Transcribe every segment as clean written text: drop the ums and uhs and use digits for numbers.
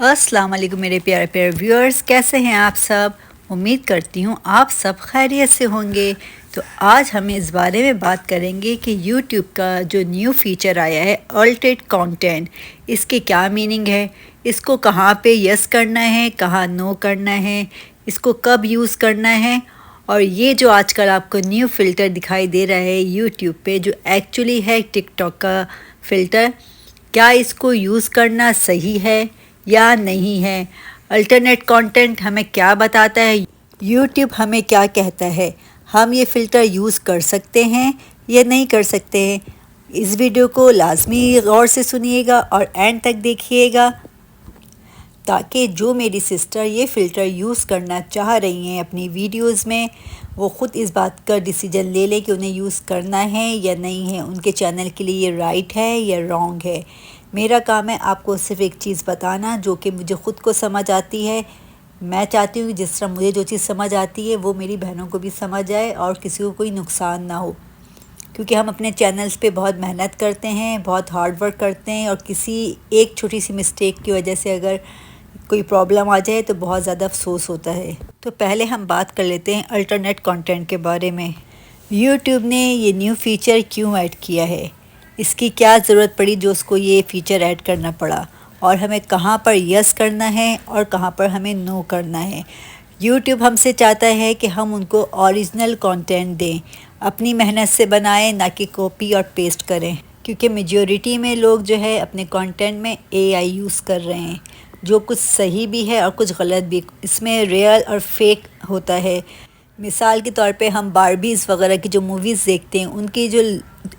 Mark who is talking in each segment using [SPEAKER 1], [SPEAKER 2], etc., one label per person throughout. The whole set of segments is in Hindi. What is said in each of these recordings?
[SPEAKER 1] अस्सलाम वालेकुम मेरे प्यारे प्यारे व्यूअर्स, कैसे हैं आप सब। उम्मीद करती हूँ आप सब खैरियत से होंगे। तो आज हम इस बारे में बात करेंगे कि YouTube का जो न्यू फीचर आया है अल्टरेट कंटेंट, इसके क्या मीनिंग है, इसको कहाँ पे यस करना है, कहाँ नो करना है, इसको कब यूज़ करना है। और ये जो आजकल आपको न्यू फ़िल्टर दिखाई दे रहा है YouTube पे, जो एक्चुअली है टिकटॉक का फ़िल्टर, क्या इसको यूज़ करना सही है या नहीं है। अल्टरनेट कंटेंट हमें क्या बताता है, यूट्यूब हमें क्या कहता है, हम ये फ़िल्टर यूज़ कर सकते हैं या नहीं कर सकते हैं। इस वीडियो को लाजमी गौर से सुनिएगा और एंड तक देखिएगा, ताकि जो मेरी सिस्टर ये फ़िल्टर यूज़ करना चाह रही हैं अपनी वीडियोस में, वो ख़ुद इस बात का डिसीजन ले लें कि उन्हें यूज़ करना है या नहीं है, उनके चैनल के लिए ये राइट है या रॉन्ग है। मेरा काम है आपको सिर्फ एक चीज़ बताना जो कि मुझे ख़ुद को समझ आती है। मैं चाहती हूँ कि जिस तरह मुझे जो चीज़ समझ आती है वो मेरी बहनों को भी समझ आए और किसी को कोई नुकसान ना हो, क्योंकि हम अपने चैनल्स पे बहुत मेहनत करते हैं, बहुत हार्ड वर्क करते हैं, और किसी एक छोटी सी मिस्टेक की वजह से अगर कोई प्रॉब्लम आ जाए तो बहुत ज़्यादा अफसोस होता है। तो पहले हम बात कर लेते हैं अल्टरनेट कंटेंट के बारे में। यूट्यूब ने ये न्यू फ़ीचर क्यों ऐड किया है, इसकी क्या ज़रूरत पड़ी जो उसको ये फ़ीचर ऐड करना पड़ा, और हमें कहाँ पर यस करना है और कहाँ पर हमें नो करना है। यूट्यूब हमसे चाहता है कि हम उनको ओरिजिनल कंटेंट दें, अपनी मेहनत से बनाएं, ना कि कॉपी और पेस्ट करें, क्योंकि मेजॉरिटी में लोग जो है अपने कंटेंट में एआई यूज़ कर रहे हैं, जो कुछ सही भी है और कुछ गलत भी। इसमें रियल और फेक होता है। मिसाल के तौर पे हम बारबीज़ वगैरह की जो मूवीज़ देखते हैं, उनकी जो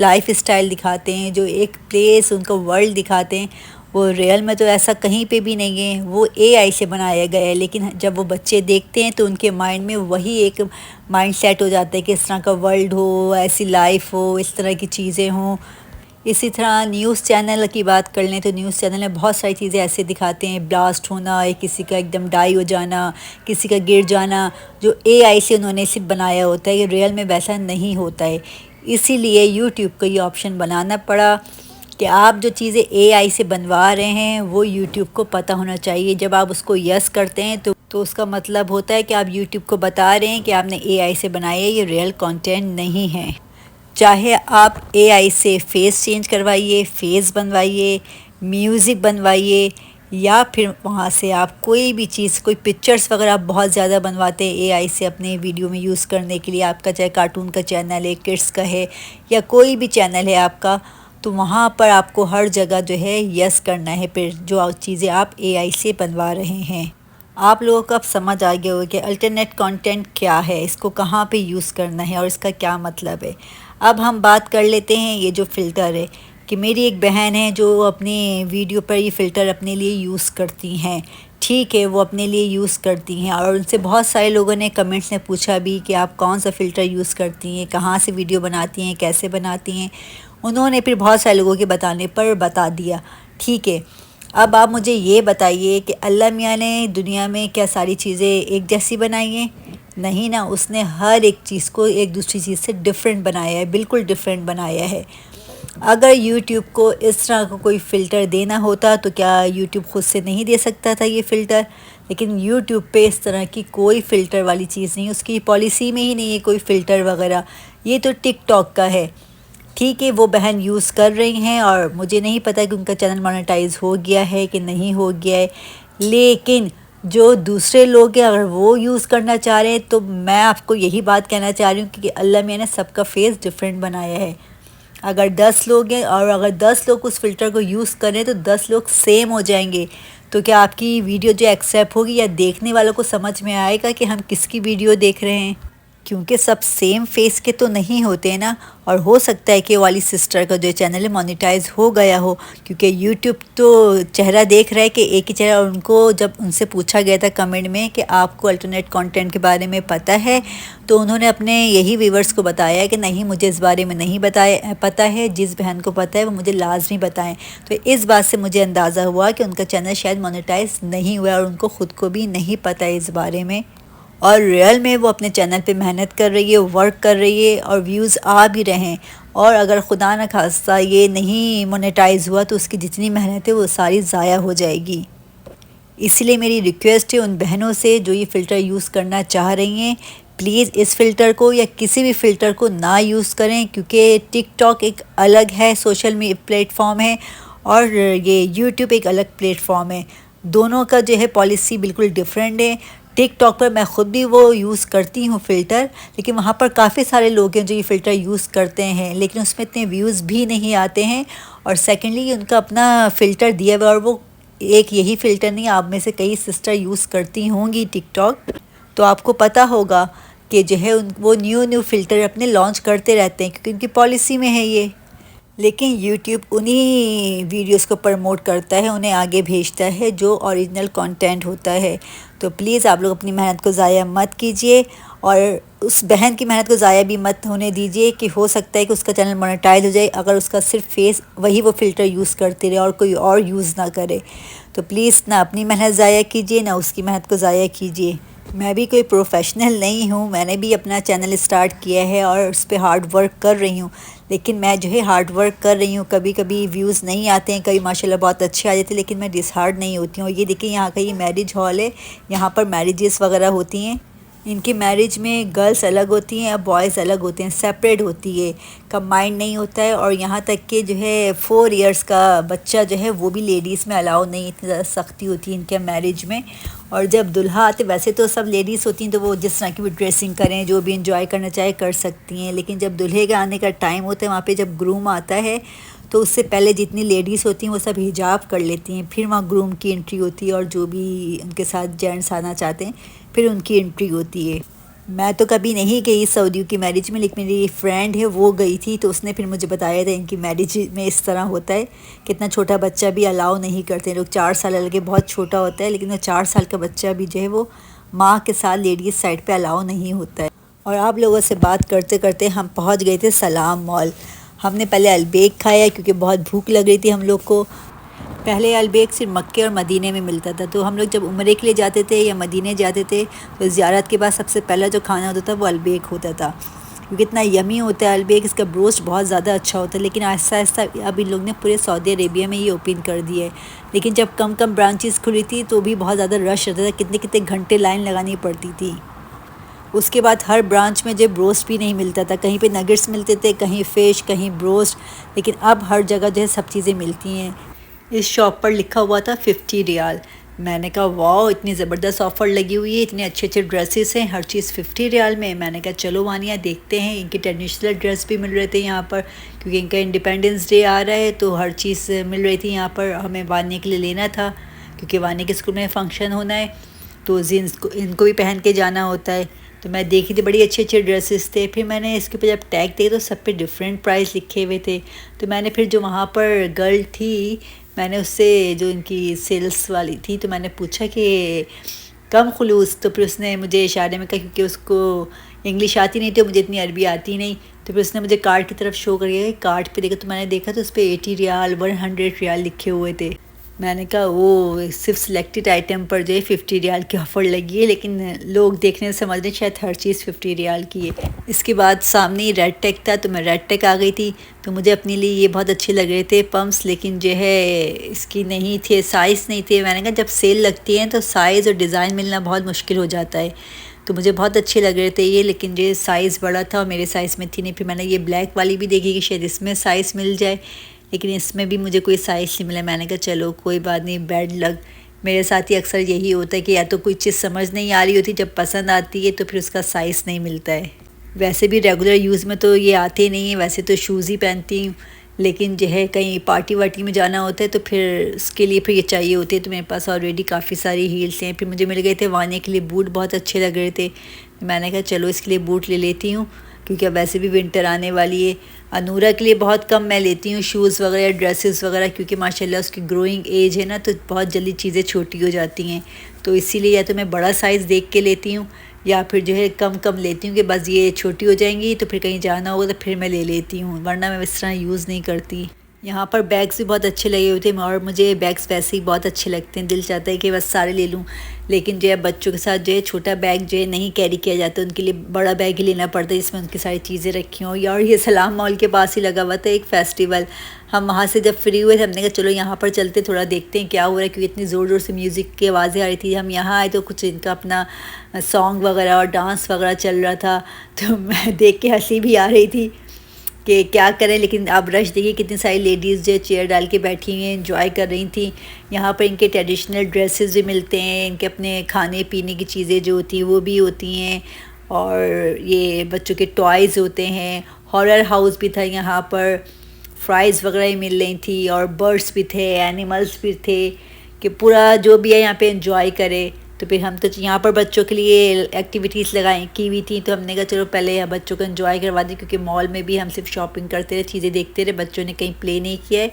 [SPEAKER 1] लाइफ स्टाइल दिखाते हैं, जो एक प्लेस उनका वर्ल्ड दिखाते हैं, वो रियल में तो ऐसा कहीं पे भी नहीं है, वो एआई से बनाया गया है। लेकिन जब वो बच्चे देखते हैं तो उनके माइंड में वही एक माइंड सेट हो जाता है कि इस तरह का वर्ल्ड हो, ऐसी लाइफ हो, इस तरह की चीज़ें हों। इसी तरह न्यूज़ चैनल की बात कर लें तो न्यूज़ चैनल में बहुत सारी चीज़ें ऐसे दिखाते हैं, ब्लास्ट होना या किसी का एकदम डाई हो जाना, किसी का गिर जाना, जो एआई से उन्होंने सिर्फ बनाया होता है, ये रियल में वैसा नहीं होता है। इसीलिए यूट्यूब को ये ऑप्शन बनाना पड़ा कि आप जो चीज़ें एआई से बनवा रहे हैं वो यूट्यूब को पता होना चाहिए। जब आप उसको यस करते हैं तो उसका मतलब होता है कि आप यूट्यूब को बता रहे हैं कि आपने एआई से बनाया है, ये रियल कंटेंट नहीं है। चाहे आप एआई से फेस चेंज करवाइए, फेस बनवाइए, म्यूज़िक बनवाइए, या फिर वहाँ से आप कोई भी चीज़, कोई पिक्चर्स वगैरह आप बहुत ज़्यादा बनवाते हैं एआई से अपने वीडियो में यूज़ करने के लिए, आपका चाहे कार्टून का चैनल है, किड्स का है, या कोई भी चैनल है आपका, तो वहाँ पर आपको हर जगह जो है यस करना है फिर जो चीज़ें आप एआई से बनवा रहे हैं। आप लोगों को अब समझ आ गया होगा कि अल्टरनेट कंटेंट क्या है, इसको कहाँ पे यूज़ करना है और इसका क्या मतलब है। अब हम बात कर लेते हैं ये जो फ़िल्टर है, कि मेरी एक बहन है जो अपनी वीडियो पर ये फ़िल्टर अपने लिए यूज़ करती हैं। ठीक है, वो अपने लिए यूज़ करती हैं, और उनसे बहुत सारे लोगों ने कमेंट्स में पूछा भी कि आप कौन सा फ़िल्टर यूज़ करती हैं, कहाँ से वीडियो बनाती हैं, कैसे बनाती हैं। उन्होंने फिर बहुत सारे लोगों के बताने पर बता दिया। ठीक है, अब आप मुझे ये बताइए कि अल्लाह मियाँ ने दुनिया में क्या सारी चीज़ें एक जैसी बनाई हैं? नहीं ना, उसने हर एक चीज़ को एक दूसरी चीज़ से डिफरेंट बनाया है, बिल्कुल डिफरेंट बनाया है। अगर यूट्यूब को इस तरह का कोई फ़िल्टर देना होता तो क्या यूट्यूब ख़ुद से नहीं दे सकता था ये फ़िल्टर? लेकिन यूट्यूब पे इस तरह की कोई फ़िल्टर वाली चीज़ नहीं, उसकी पॉलिसी में ही नहीं है कोई फ़िल्टर वगैरह। ये तो टिकटॉक का है। ठीक है, वो बहन यूज़ कर रही हैं, और मुझे नहीं पता कि उनका चैनल मोनेटाइज़ हो गया है कि नहीं हो गया है। लेकिन जो दूसरे लोग हैं, अगर वो यूज़ करना चाह रहे हैं, तो मैं आपको यही बात कहना चाह रही हूँ कि अल्लाह मियाँ ने सबका फेस डिफरेंट बनाया है। अगर 10 लोग हैं और अगर 10 लोग उस फ़िल्टर को यूज़ करें तो 10 लोग सेम हो जाएंगे, तो क्या आपकी वीडियो जो एक्सेप्ट होगी, या देखने वालों को समझ में आएगा कि हम किसकी वीडियो देख रहे हैं? क्योंकि सब सेम फेस के तो नहीं होते हैं ना। और हो सकता है कि वो वाली सिस्टर का जो चैनल है मोनेटाइज हो गया हो, क्योंकि यूट्यूब तो चेहरा देख रहा है कि एक ही चेहरा। और उनको जब उनसे पूछा गया था कमेंट में कि आपको अल्टरनेट कंटेंट के बारे में पता है, तो उन्होंने अपने यही व्यूवर्स को बताया कि नहीं, मुझे इस बारे में नहीं पता है, जिस बहन को पता है वो मुझे लाजमी बताएं। तो इस बात से मुझे अंदाज़ा हुआ कि उनका चैनल शायद मोनेटाइज नहीं हुआ, और उनको ख़ुद को भी नहीं पता है इस बारे में। और रियल में वो अपने चैनल पे मेहनत कर रही है, वर्क कर रही है, और व्यूज़ आ भी रहे हैं। और अगर खुदा न खास्ता ये नहीं मोनेटाइज़ हुआ तो उसकी जितनी मेहनत है वो सारी ज़ाया हो जाएगी। इसलिए मेरी रिक्वेस्ट है उन बहनों से जो ये फ़िल्टर यूज़ करना चाह रही हैं, प्लीज़ इस फ़िल्टर को या किसी भी फ़िल्टर को ना यूज़ करें, क्योंकि टिकटॉक एक अलग है सोशल प्लेटफॉर्म है और ये यूट्यूब एक अलग प्लेटफॉर्म है। दोनों का जो है पॉलिसी बिल्कुल डिफरेंट है। टिकटॉक पर मैं ख़ुद भी वो यूज़ करती हूँ फ़िल्टर, लेकिन वहाँ पर काफ़ी सारे लोग हैं जो ये फ़िल्टर यूज़ करते हैं, लेकिन उसमें इतने व्यूज़ भी नहीं आते हैं। और सेकेंडली उनका अपना फ़िल्टर दिया हुआ, और वो एक यही फ़िल्टर नहीं, आप में से कई सिस्टर यूज़ करती होंगी टिकटॉक, तो आपको पता होगा कि जो है वो न्यू फ़िल्टर अपने लॉन्च करते रहते हैं, क्योंकि उनकी पॉलिसी में है ये। लेकिन यूट्यूब उन्हीं वीडियोस को प्रमोट करता है, उन्हें आगे भेजता है जो ओरिजिनल कंटेंट होता है। तो प्लीज़ आप लोग अपनी मेहनत को ज़ाया मत कीजिए, और उस बहन की मेहनत को ज़ाया भी मत होने दीजिए कि हो सकता है कि उसका चैनल मोनेटाइज हो जाए अगर उसका सिर्फ फेस वही वो फ़िल्टर यूज़ करते रहे और कोई और यूज़ ना करे। तो प्लीज़ ना अपनी मेहनत ज़ाया कीजिए, ना उसकी मेहनत को ज़ाया कीजिए। मैं भी कोई प्रोफेशनल नहीं हूँ, मैंने भी अपना चैनल स्टार्ट किया है और उस पर हार्ड वर्क कर रही हूँ, लेकिन मैं जो है हार्ड वर्क कर रही हूँ। कभी कभी व्यूज़ नहीं आते हैं, कभी माशाल्लाह बहुत अच्छे आ जाते हैं, लेकिन मैं डिसहार्ड नहीं होती हूँ। ये देखिए यहाँ का ये मैरिज हॉल है, यहाँ पर मैरिजेस वगैरह होती हैं। इनकी मैरिज में गर्ल्स अलग होती हैं और बॉयज़ अलग होते हैं, सेपरेट होती है, कंबाइंड नहीं होता है। और यहाँ तक कि जो है 4 इयर्स का बच्चा जो है वो भी लेडीज़ में अलाउ नहीं, इतनी ज़्यादा सख्ती होती है इनके मैरिज में। और जब दुल्हा आते, वैसे तो सब लेडीज़ होती हैं तो वो जिस तरह की भी ड्रेसिंग करें, जो भी इंजॉय करना चाहे कर सकती हैं, लेकिन जब दूल्हे के आने का टाइम होता है, वहाँ पे जब ग्रूम आता है तो उससे पहले जितनी लेडीज़ होती हैं वो सब हिजाब कर लेती हैं, फिर वहाँ ग्रूम की एंट्री होती है, और जो भी उनके साथ जेंट्स आना चाहते हैं फिर उनकी एंट्री होती है। मैं तो कभी नहीं गई सऊदियों की मैरिज में, लेकिन मेरी फ्रेंड है वो गई थी, तो उसने फिर मुझे बताया था इनकी मैरिज में इस तरह होता है। कितना छोटा बच्चा भी अलाउ नहीं करते लोग, 4 साल लगे, बहुत छोटा होता है, लेकिन वो 4 साल का बच्चा भी जो है वो माँ के साथ लेडीज़ साइड पे अलाउ नहीं होता है। और आप लोगों से बात करते करते हम पहुँच गए थे सलाम मॉल। हमने पहले अलबेक खाया क्योंकि बहुत भूख लग रही थी हम लोग को। पहले अलबेक सिर्फ मक्के और मदीने में मिलता था, तो हम लोग जब उम्रे के लिए जाते थे या मदीने जाते थे तो ज़ियारत के बाद सबसे पहला जो खाना होता था वो अलबेक होता था, क्योंकि इतना यमी होता है अलबेक, इसका ब्रोस्ट बहुत ज़्यादा अच्छा होता है। लेकिन आहिस्ता आहिस्ता अब इन लोग ने पूरे सऊदी अरेबिया में ये ओपन कर दिया है, लेकिन जब कम कम ब्रांचेस खुली थी तो भी बहुत ज़्यादा रश रहता था, कितने कितने घंटे लाइन लगानी पड़ती थी। उसके बाद हर ब्रांच में जो ब्रोस्ट भी नहीं मिलता था, कहीं पे नगेट्स मिलते थे, कहीं फ़िश, कहीं ब्रोस्ट, लेकिन अब हर जगह जो है सब चीज़ें मिलती हैं। इस शॉप पर लिखा हुआ था 50 रियाल। मैंने कहा वाह, इतनी ज़बरदस्त ऑफ़र लगी हुई है, इतने अच्छे अच्छे ड्रेसेस हैं, हर चीज़ 50 रियाल में। मैंने कहा चलो वानिया देखते हैं। इनके ट्रेडिशनल ड्रेस भी मिल रहे थे यहाँ पर, क्योंकि इनका इंडिपेंडेंस डे आ रहा है, तो हर चीज़ मिल रही थी यहाँ पर। हमें वानिया के लिए लेना था, क्योंकि वानिया के स्कूल में फ़ंक्शन होना है, तो जीन्स को इनको भी पहन के जाना होता है। तो मैं देखी थी बड़ी अच्छे अच्छे ड्रेसेस थे, फिर मैंने इसके ऊपर जब टैग देखे तो सब पे डिफरेंट प्राइस लिखे हुए थे। तो मैंने फिर जो वहाँ पर गर्ल थी, मैंने उससे, जो इनकी सेल्स वाली थी, तो मैंने पूछा कि कम खुलूस, तो फिर उसने मुझे इशारे में कहा, क्योंकि उसको इंग्लिश आती नहीं थी, मुझे इतनी अरबी आती नहीं, तो फिर उसने मुझे कार्ड की तरफ शो करिए। कार्ड पे देखा तो मैंने देखा तो उस पर 80 रियाल 100 रियाल लिखे हुए थे। मैंने कहा वो सिर्फ सिलेक्टेड आइटम पर जो है 50 रियाल की ऑफ़र लगी है, लेकिन लोग देखने से समझ रहे शायद हर चीज़ 50 रियाल की है। इसके बाद सामने ही रेड टेक था, तो मैं रेड टेक आ गई थी। तो मुझे अपने लिए ये बहुत अच्छे लग रहे थे पम्प्स, लेकिन जो है इसकी नहीं थे, साइज़ नहीं थे। मैंने कहा जब सेल लगती है तो साइज़ और डिज़ाइन मिलना बहुत मुश्किल हो जाता है। तो मुझे बहुत अच्छे लग रहे थे ये, लेकिन जो साइज़ बड़ा था और मेरे साइज़ में थी नहीं। फिर मैंने ये ब्लैक वाली भी देखी कि शायद इसमें साइज़ मिल जाए, लेकिन इसमें भी मुझे कोई साइज़ नहीं मिला। मैंने कहा चलो कोई बात नहीं, बैड लक। मेरे साथ ही अक्सर यही होता है कि या तो कोई चीज़ समझ नहीं आ रही होती, जब पसंद आती है तो फिर उसका साइज़ नहीं मिलता है। वैसे भी रेगुलर यूज़ में तो ये आते नहीं हैं, वैसे तो शूज़ ही पहनती हूँ, लेकिन जो है कहीं पार्टी वार्टी में जाना होता है तो फिर उसके लिए फिर ये चाहिए होते हैं। तो मेरे पास ऑलरेडी काफ़ी सारी हील्स हैं। फिर मुझे मिल गए थे वाने के लिए बूट, बहुत अच्छे लग रहे थे। मैंने कहा चलो इसके लिए बूट ले लेती हूँ, क्योंकि अब वैसे भी विंटर आने वाली है। अनूरा के लिए बहुत कम मैं लेती हूँ शूज़ वगैरह, ड्रेसेस वगैरह, क्योंकि माशाल्लाह उसकी ग्रोइंग एज है ना, तो बहुत जल्दी चीज़ें छोटी हो जाती हैं। तो इसीलिए या तो मैं बड़ा साइज़ देख के लेती हूँ, या फिर जो है कम कम लेती हूँ कि बस ये छोटी हो जाएंगी तो फिर कहीं जाना होगा तो फिर मैं ले लेती हूँ, वरना मैं इस तरह यूज़ नहीं करती। यहाँ पर बैग्स भी बहुत अच्छे लगे हुए थे, और मुझे बैग्स वैसे ही बहुत अच्छे लगते हैं, दिल चाहता है कि बस सारे ले लूँ। लेकिन जो है बच्चों के साथ जो है छोटा बैग जो है नहीं कैरी किया जाता, उनके लिए बड़ा बैग ही लेना पड़ता है जिसमें उनकी सारी चीज़ें रखी हों। और ये सलाम मॉल के पास ही लगा हुआ था एक फेस्टिवल, हम वहाँ से जब फ्री हुए थे हमने कहा चलो यहाँ पर चलते, थोड़ा देखते हैं क्या हो रहा है, क्योंकि इतनी ज़ोर ज़ोर से म्यूज़िक की आवाज़ें आ रही थी। हम यहाँ आए तो कुछ इनका अपना सॉन्ग वगैरह और डांस वगैरह चल रहा था, तो मैं देख के हंसी भी आ रही थी कि क्या करें। लेकिन आप रश देखिए, कितनी सारी लेडीज़ जो चेयर डाल के बैठी हुई हैं, एंजॉय कर रही थी। यहाँ पर इनके ट्रेडिशनल ड्रेसेस भी मिलते हैं, इनके अपने खाने पीने की चीज़ें जो होती हैं वो भी होती हैं, और ये बच्चों के टॉयज़ होते हैं। हॉरर हाउस भी था यहाँ पर, फ्राइज़ वगैरह ही मिल रही थी, और बर्ड्स भी थे, एनिमल्स भी थे, कि पूरा जो भी है यहाँ पे एंजॉय करे। तो फिर हम तो यहाँ पर बच्चों के लिए एक्टिविटीज़ लगाई की हुई थी, तो हमने कहा चलो पहले बच्चों को एंजॉय करवा दें, क्योंकि मॉल में भी हम सिर्फ शॉपिंग करते रहे, चीज़ें देखते रहे, बच्चों ने कहीं प्ले नहीं किया है,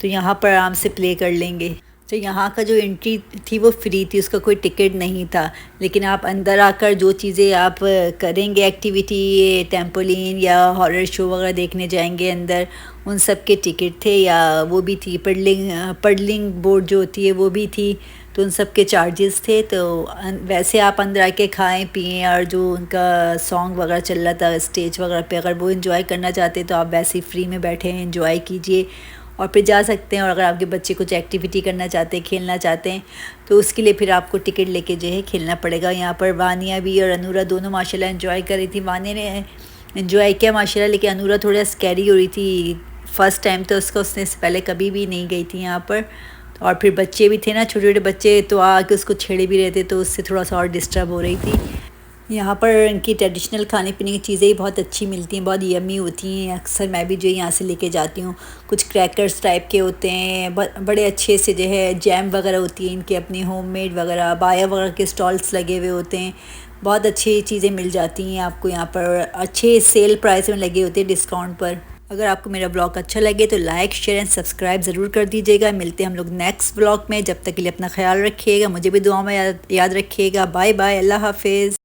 [SPEAKER 1] तो यहाँ पर आराम से प्ले कर लेंगे। तो यहाँ का जो एंट्री थी वो फ्री थी, उसका कोई टिकट नहीं था। लेकिन आप अंदर आकर जो चीज़ें आप करेंगे एक्टिविटी, टेम्पोलिन या हॉरर शो वगैरह देखने जाएंगे अंदर, उन सब के टिकट थे, या वो भी थी पडलिंग बोर्ड जो होती है वो भी थी, तो उन सब के चार्जेस थे। तो वैसे आप अंदर आके खाएं पिएं, और जो उनका सॉन्ग वगैरह चल रहा था स्टेज वगैरह पे, अगर वो इन्जॉय करना चाहते तो आप वैसे ही फ्री में बैठे हैं, इन्जॉय कीजिए और फिर जा सकते हैं। और अगर आपके बच्चे कुछ एक्टिविटी करना चाहते हैं, खेलना चाहते हैं, तो उसके लिए फिर आपको टिकट लेके जो है खेलना पड़ेगा। यहाँ पर वानिया भी और अनूरा दोनों माशाल्लाह एंजॉय कर रही थी। वानिया ने एंजॉय किया माशाल्लाह, लेकिन अनूरा थोड़ा स्कैरी हो रही थी, फ़र्स्ट टाइम तो उसने पहले कभी भी नहीं गई थी यहाँ पर। और फिर बच्चे भी थे ना, छोटे छोटे बच्चे, तो आके उसको छेड़े भी रहे थे, तो उससे थोड़ा सा और डिस्टर्ब हो रही थी। यहाँ पर इनकी ट्रेडिशनल खाने पीने की चीज़ें ही बहुत अच्छी मिलती हैं, बहुत यम्मी होती हैं। अक्सर मैं भी जो है यहाँ से लेके जाती हूँ। कुछ क्रैकर्स टाइप के होते हैं, बड़े अच्छे से जो है जैम वगैरह होती है इनके अपनी होममेड वगैरह, बाया वगैरह के स्टॉल्स लगे हुए होते हैं। बहुत अच्छी चीज़ें मिल जाती हैं आपको यहाँ पर, अच्छे सेल प्राइस में लगे होते हैं, डिस्काउंट पर। अगर आपको मेरा ब्लॉग अच्छा लगे तो लाइक शेयर एंड सब्सक्राइब ज़रूर कर दीजिएगा। मिलते हैं हम लोग नेक्स्ट ब्लॉग में, जब तक के लिए अपना ख्याल रखिएगा, मुझे भी दुआ में याद रखिएगा। बाय बाय, अल्लाह हाफिज़।